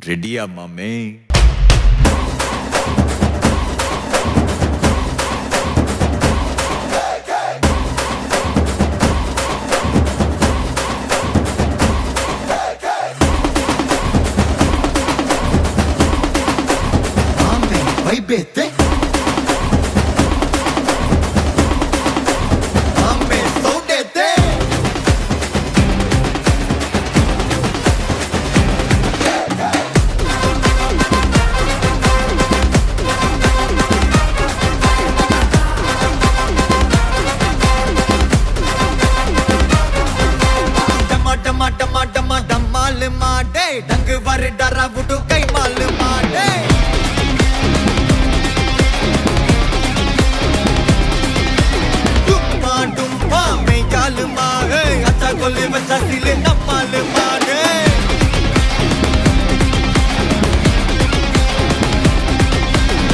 ரெடியா மாமே? Baby, डंग वर डरा बुटू कई माल माडे डुम्मा डुम्मा में जाल मारे अच्छा गोले बच्चा सिले नमाल मारे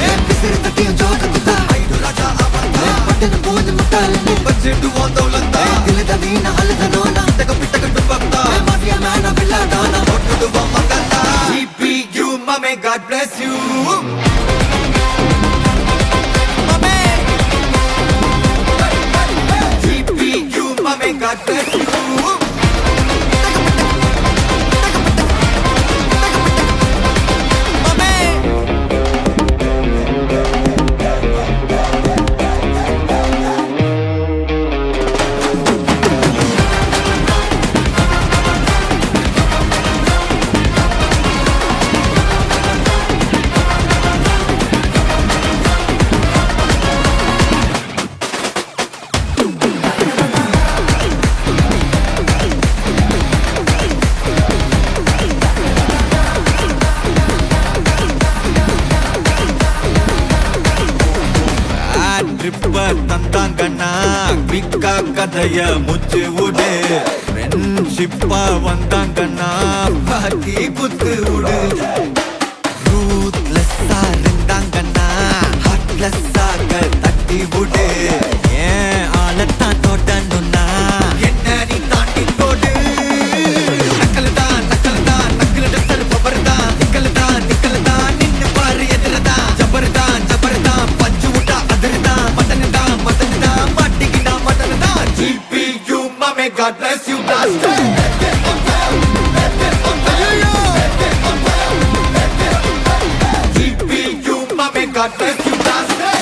ए पिसर तकियों जोक कुत्ता आइडो राजा आवाज़ बटन बोझ मुटाल बच्चे डुबो दौलता दिल दवीना हल दनोना तक पिटक डुबकता माफिया मैना बिल्ला दाना Mame, God bless you. Mame, GPU, Mame, God bless you. தந்தாங்கண்ணா விக்கா கதைய முச்சு விடு ஃப்ரெண்ட்ஷிப்பா வந்தாங்கண்ணா பாக்கி குத்து விடு ரூத்லெஸ்ஸா இருந்தாங்கண்ணா ஹார்ட்லெஸ்ஸாக தட்டி விடு ஏன் ஆளத்தான் தோட்டணும்னா என்ன நீ தாண்டி போடு நக்கல் தான் நக்கல் டஸ்டர் பவர் தான் நிக்கல் தான் நின்னு பாரு எதிரதான் ஜபர் தான் பஞ்சு விட்டா அதிர்தான் GPU, mame, God bless you, blaster. GPU, mame, God bless you, blaster.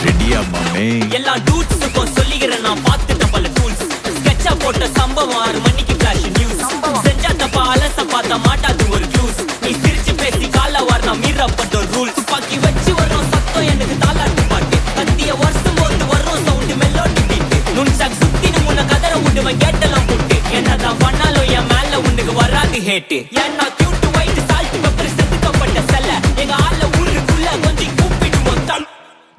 ரெடியா மாமே? எல்லா டூட்ஸுக்கும் சொல்லிக்கிறேன் நான் பார்த்துட்டேன் பல டூல்ஸ் ஸ்கெட்சா போட்ட சம்பவம் 6 மணிக்கு ஃபிளாஷ் நியூஸ் செஞ்சா தப்பா அலச பார்த்தா மாட்டாது ஒரு ஜூஸ் நீ சிரிச்சு பேசி கால வரணும் மீறப்பட்ட ரூல்ஸ் துப்பாக்கி வச்சு வர்றோம் சத்தம் எனக்கு தாலாட்டு பாட்டு கத்திய வருஷம் போது வர்றோம் சவுண்டு மெல்லோடி பீட்டு நுண்சாக் சுத்தினு முன்ன கதற விடுவேன் கேட்டெல்லாம் போட்டு என்னதான் பண்ணாலும் என் மேல உனக்கு வராது ஹேட்டு ஏன்னா கியூட் ஒயிட் சால்ட் பெப்பர் செதுக்கப்பட்ட செல்ல எங்க ஆள ஊருக்குள்ள கொஞ்சம் கூப்பிடுவோம் தம்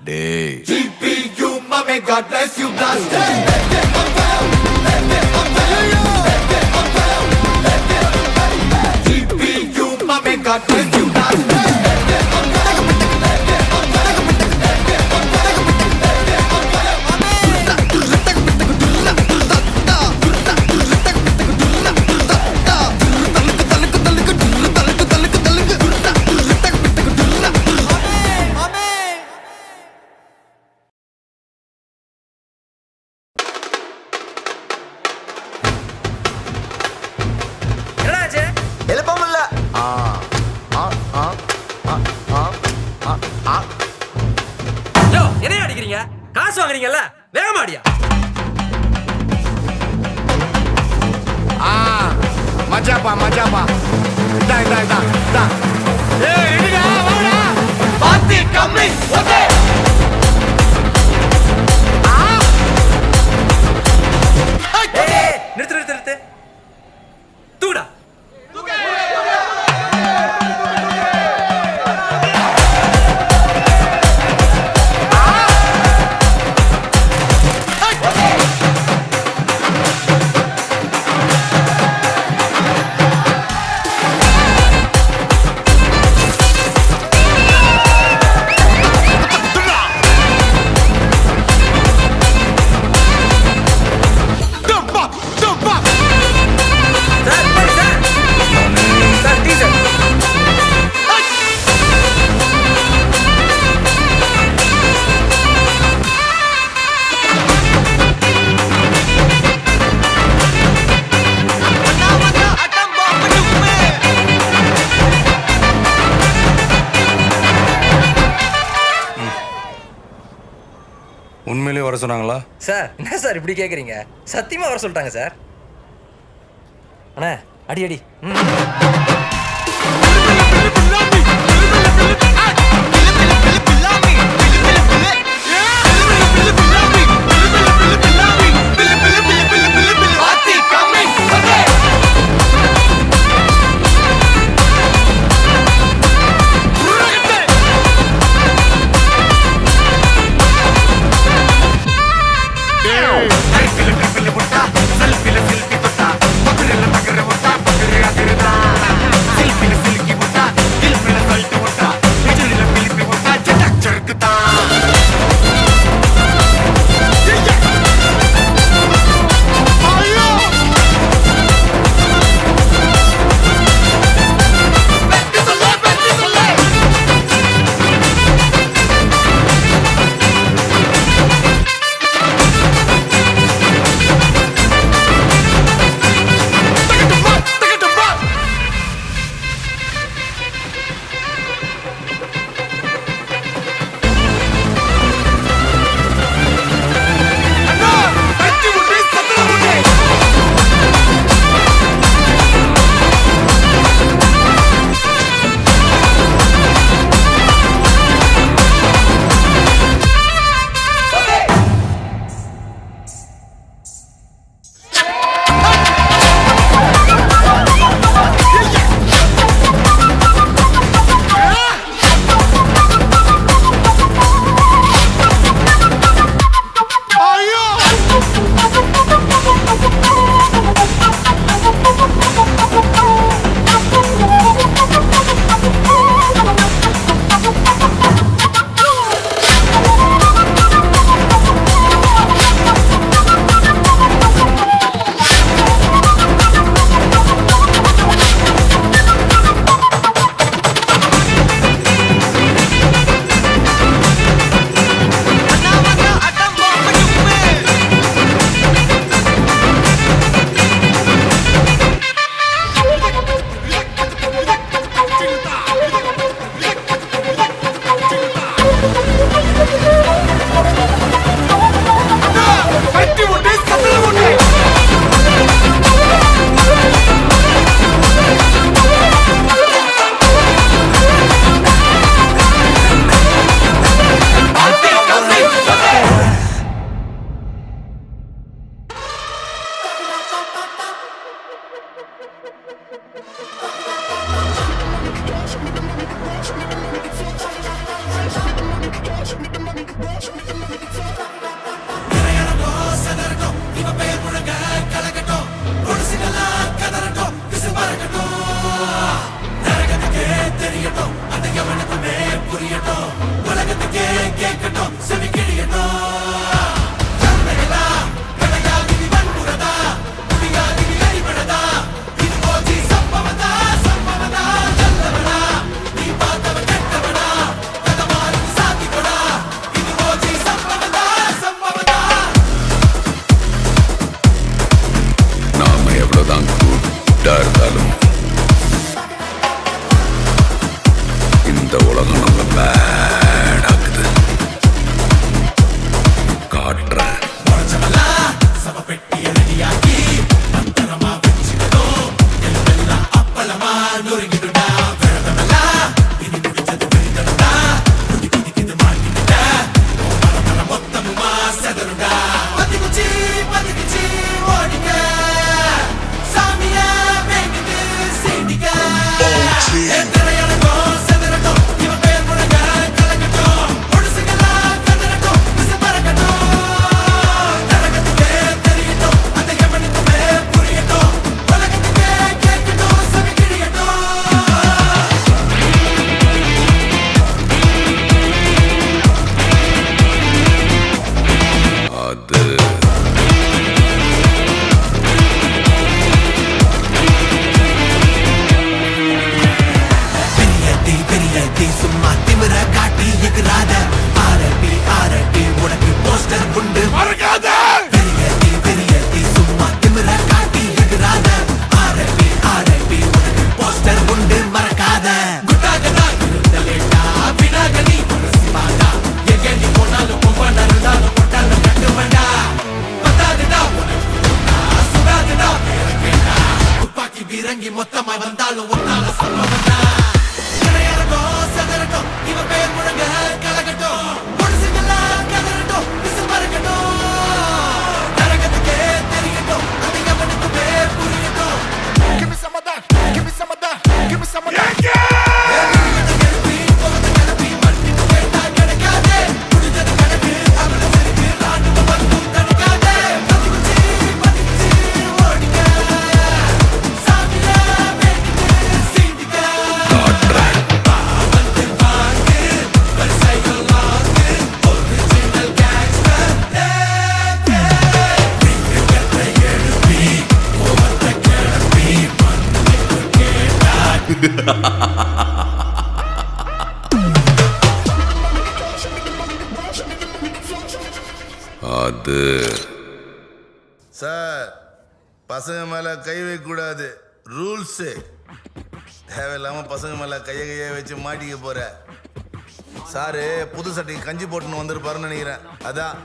டேய் GPU, mame, God bless you, blaster. GPU, mame, God bless you, blaster. என்ன அடிக்கிறீங்க? காசு வாங்குறீங்கல்ல, வேகமாடியா? மஜாப்பா இதா ஏய் இடிடா வாடா பாத்தி கம்மி ஓகே நிறுத்து தூடா உண்மையிலேயே வர சொன்னாங்களா? சார் என்ன சார் இப்படி கேட்குறீங்க? சத்தியமா வர சொல்லிட்டாங்க சார். அண்ணா அடி அடி. அது சார் பசங்க மேல கை வைக்க கூடாது ரூல்ஸ். தேவையில்லாம பசங்க மேல கையை வச்சு மாட்டிக்க போற. சாரு புது சட்டைக்கு கஞ்சி போட்டுன்னு வந்திருப்பாருன்னு நினைக்கிறேன். அதான்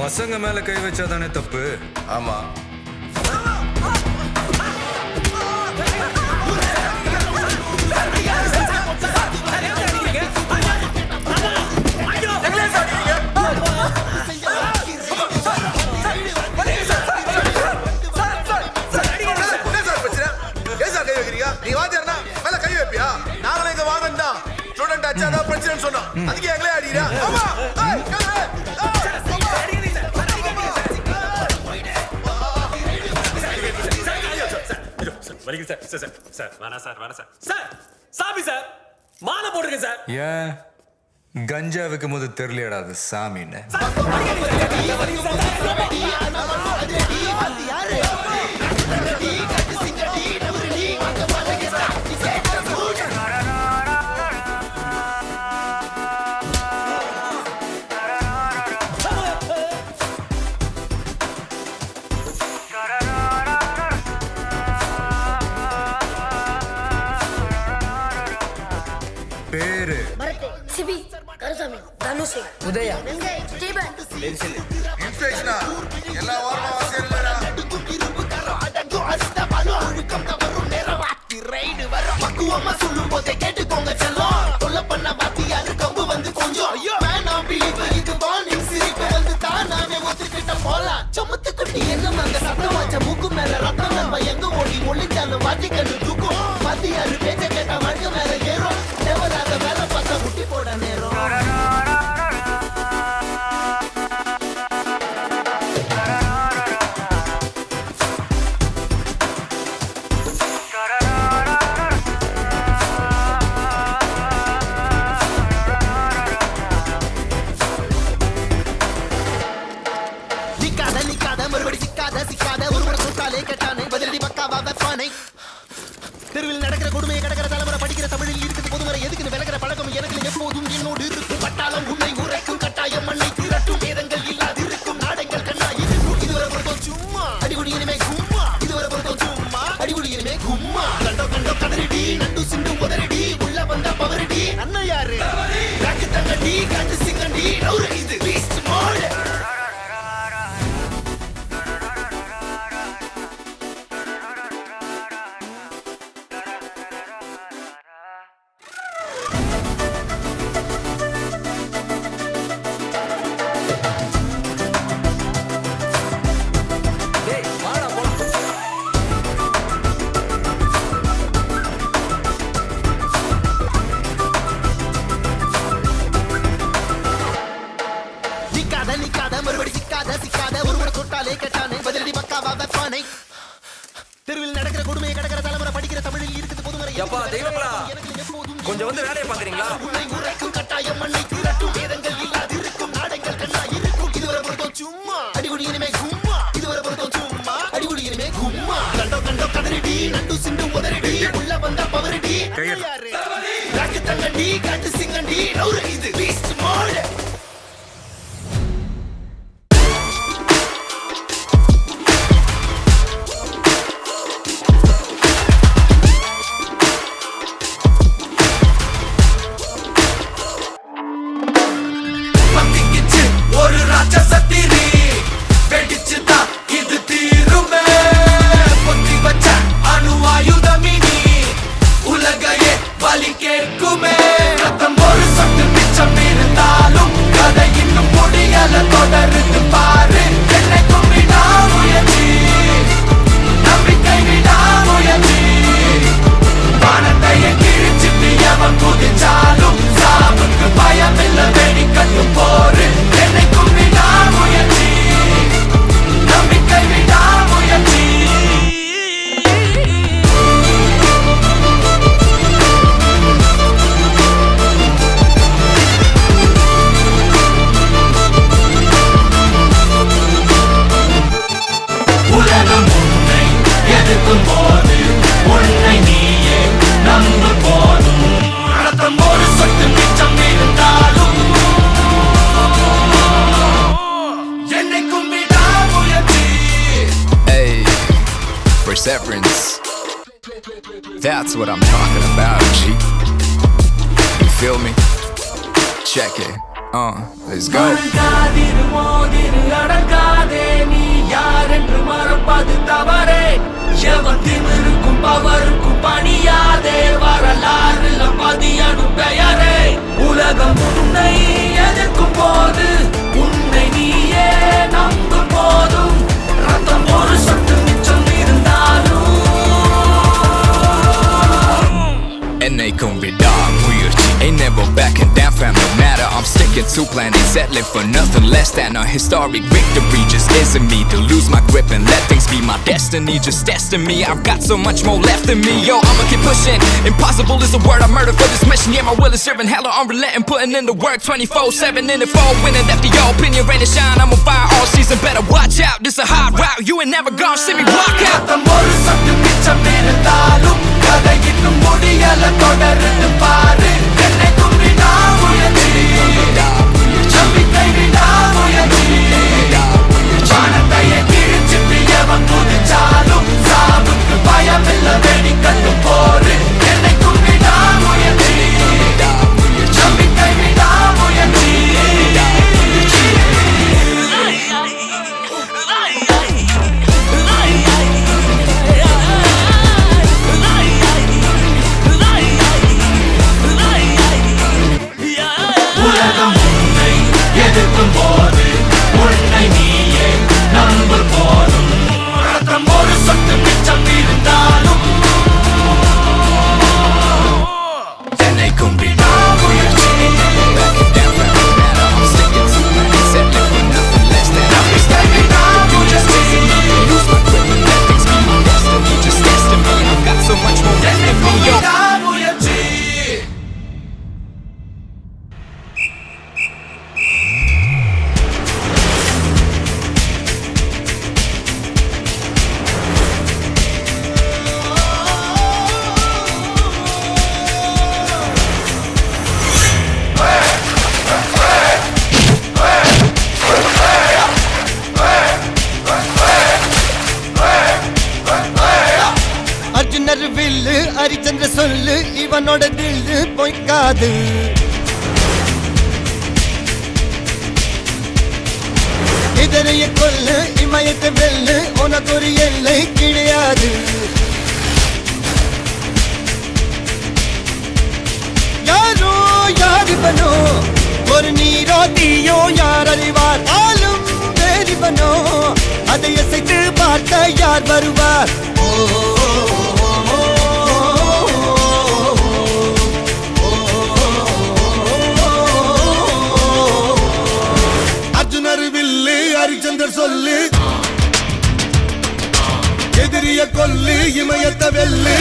பசங்க மேல கை வச்சாதானே தப்பு. ஆமா. நீ வாத்தியார்னா மேல கை வைப்பியா? நாங்களே இங்க வாங்கன்னு தான் ஸ்டூடெண்ட் அச்சாதான் பிரச்சனைன்னு சொன்னோம். அதுக்கு எங்களே அடிக்கிறா. ஆமா. சார் வேணாம் சார் சார் சாமி சார் மாலை போடுங்க சார். ஏன் கஞ்சா வைக்கும் போது தெரியலடா அது சாமின்னு. பேரு பரத், சிபி, கருசாமி, தனுஷ், உதயா, வெங்கய், ஸ்டீபன். இன்ஸ்பெக்ஷனா எல்லா வாரமும் வாசியல்ல தெருவில் நடக்கிற கொடுமையை கடக்கிற தலைமுறை படிக்கிற தமிழில் இருக்குது பொதுமறை எதுக்குன்னு விலகிற பழக்கம் எனக்கு எப்போதும் என்னோடு இருக்கும். பட்டாளம் உன்னை உரைக்கும் கட்டாயம் மண்ணை திரட்டும் வேதங்கள் இல்லாதிருக்கும் நாடங்கள் கண்ணா இருக்கும். இதுவரை பொறுத்தோம் சும்மா அடிகுடி இனிமே கும்மா. இதுவரை பொறுத்தோம் சும்மா அடிகுடி இனிமே கும்மா. கண்டோ கண்டோ கதறிடி நண்டு சிண்டு உதறிடி உள்ள வந்த பவரடி அண்ணன் யாரு காட்டு தங்கடி காட்டு சிங்கண்டி நவுறு இது பீஸ்ட் மோடு. தெருவில் நடக்கிற கொடுமையை கடக்கிற தலைமுறை படிக்கிற தமிழில் இருக்குது பொதுமறை. எப்பா தெய்வங்களா, கொஞ்சம் வந்து வேலையை பாக்குறீங்களா? உன்னை உரைக்கும் கட்டாயம் மண்ணை திரட்டும் வேதங்கள் இல்லாதிருக்கும் நாடங்கள் கண்ணா இருக்கும். இதுவரை பொறுத்தோம் சும்மா அடிகுடி இனிமே கும்மா. இதுவரை பொறுத்தோம் சும்மா அடிகுடி இனிமே கும்மா. கண்டோ கண்டோ கதறிடி நண்டு சிண்டு உதறிடி உள்ள வந்த பவரடி யாரு காட்டு தங்கடி காட்டு சிங்கண்டி நவுறு இது Beast mode. That's what I'm talking about, G. You feel me? Check it. Let's go. Adangathey நீ யார் என்று மறப்பது தவறே எவத்திமிருக்கும் பவருக்கும் பணியாதே வரலாறுல பதியனும் பெயரே உலகம் உன்னை எதிர்க்கும் போது உன்னை நீயே நம்பும் போதும் ரத்தம் ஒரு சொட்டு மிச்சம் இருந்தாலும் என்னைக்கும் விடாமுயற்சி Ain't never backing down fam, no matter I'm sticking to plan, ain't settling for nothing less than a historic victory. Just isn't me to lose my grip and let things be my destiny. Just testing me, I've got so much more left in me. Yo, I'ma keep pushing, impossible is the word I murder for this mission. Yeah, my will is serving hella unrelenting, putting in the work 24/7 in the fall, winning after your opinion, rain and shine. I'm on fire all season, better watch out, this a hard route, you ain't never gonna see me walk out. ரத்தம் ஒரு சொட்டு மிச்சம் இருந்தாலும் கதை இன்னும் முடியல தொடர்ந்து பாரு என்னை கும்பிடா முயற்சி நம்பிக்கை விடா முயற்சி வானத்தையே கிழிச்சிட்டு எவன் குதிச்சாலும் சாவுக்கு பயமில்ல வெடிக்கட்டும் போரு என்னை கும்பிடா முயற்சி நம்பிக்கை விடா முயற்சி உலகம் உன்னை எதிர்க்கும் போது உன்னை நீயே நம்பும் போதும் ரத்தம் ஒரு சொட்டு மிச்சம் இருந்தாலும் என்னைக்கும் விடாமுயற்சி Backing down fam, no matter I'm sticking to plan, ain't settling for nothing less than I'm expecting. You just isn't me to lose my grip and let things be my destiny. Just testing me, I've got so much more left in me. Yo. முயற்சி அர்ஜுனர் வில்லு ஹரிச்சந்திர சொல்லு இவனோட தில்லு பொய்க்காது இதனைய கொல்லு இமயத்தை வெல்லு உனக்கு ஒரு எல்லை கிடையாது யாரோ யாரிவனோ ஒரு நீரோ தீயோ யார் அறிவார் ஆளும் வேறிவனோ அதை அசைத்து பார்க்க யார் வருவார் அர்ஜுனர் வில்லு ஹரிச்சந்தர் சொல்லு எதிரிய கொல்லு இமயத்த வெல்லு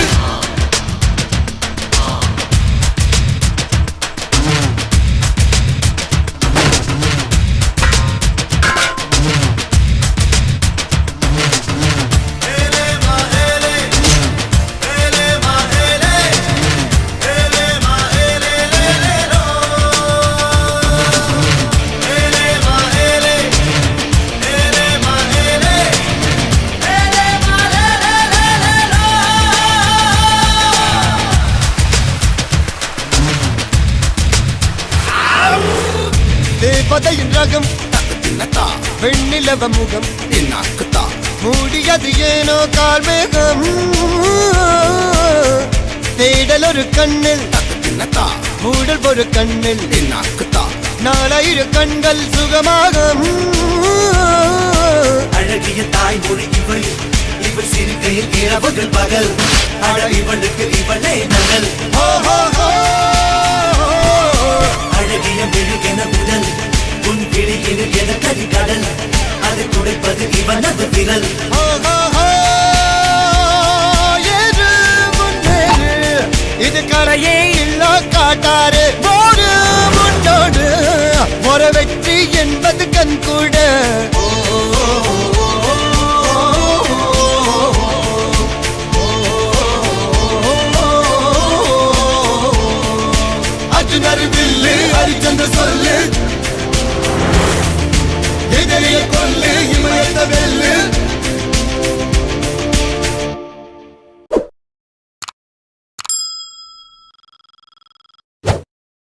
தேவதையின் ரகம் வெண்ணிலவ முகம் மூடியது ஏனோ கார்மேகம் தேடல் ஒரு கண்ணில் மூடல் ஒரு கண்ணில் நாலாயிர கண்கள் சுகமாக அழகிய தாய்மொழி இவள் இவள் சிறுகையில் இரவுகள் பகல் அழ இவளுக்கு இவளே நகல் அழகிய மெழுகென உடல் உன் கிளியில் என கரி கடல் அதை துடைப்பது இவனது விரல் இது கரையே இல்ல காட்டாரு போடு முன்னோடு ஒரு வெற்றி என்பது கண் கூட